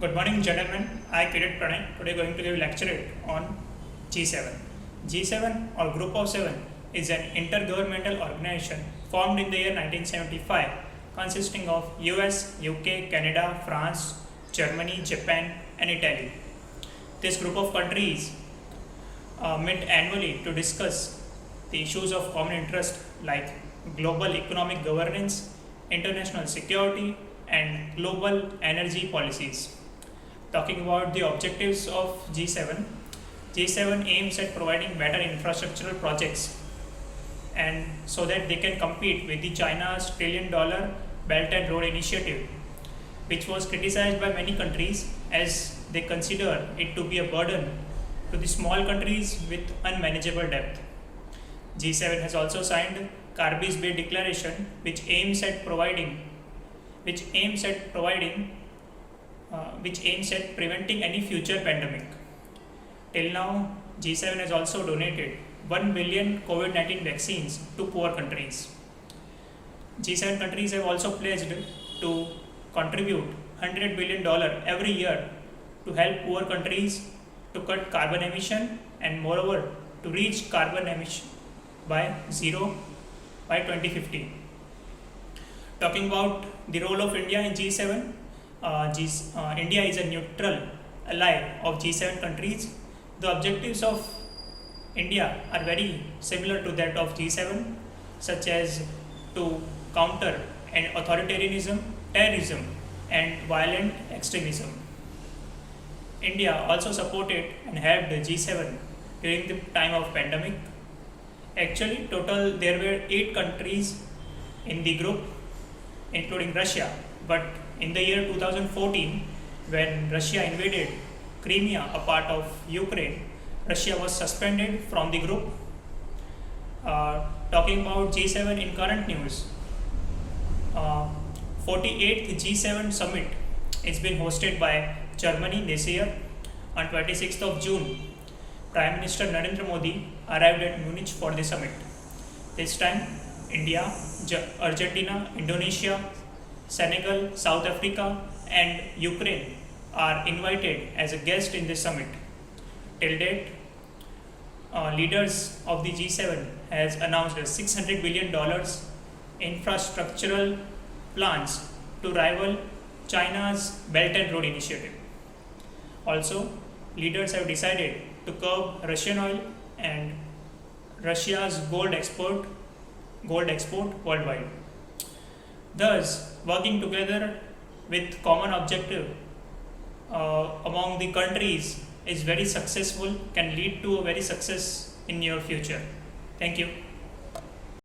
Good morning, gentlemen. I, Kirit Pranay, today going to give a lecture on G7. G7 or Group of Seven is an intergovernmental organization formed in the year 1975, consisting of US, UK, Canada, France, Germany, Japan, and Italy. This group of countries meet annually to discuss the issues of common interest like global economic governance, international security, and global energy policies. Talking about the objectives of G7, G7 aims at providing better infrastructural projects and so that they can compete with the China's $1 trillion Belt and Road Initiative, which was criticized by many countries as they consider it to be a burden to the small countries with unmanageable debt. G7 has also signed Carby's Bay Declaration, which aims at preventing any future pandemic. Till now, G7 has also donated 1 billion COVID-19 vaccines to poor countries. G7 countries have also pledged to contribute $100 billion every year to help poor countries to cut carbon emission and moreover to reach carbon emission by zero by 2050. Talking about the role of India in G7, India is a neutral ally of G7 countries. The objectives of India are very similar to that of G7, such as to counter authoritarianism, terrorism, and violent extremism. India also supported and helped G7 during the time of pandemic. Actually, total there were 8 countries in the group, including Russia. But in the year 2014, when Russia invaded Crimea, a part of Ukraine, Russia was suspended from the group. Talking about G7 in current news, 48th G7 summit is been hosted by Germany this year. On 26th of June, Prime Minister Narendra Modi arrived at Munich for the summit. This time, India, Argentina, Indonesia, Senegal, South Africa, and Ukraine are invited as a guest in this summit. Till date, leaders of the G7 has announced $600 billion infrastructural plans to rival China's Belt and Road Initiative. Also, leaders have decided to curb Russian oil and Russia's gold export worldwide. Thus, working together with common objective among the countries is very successful, can lead to a very success in your future. Thank you.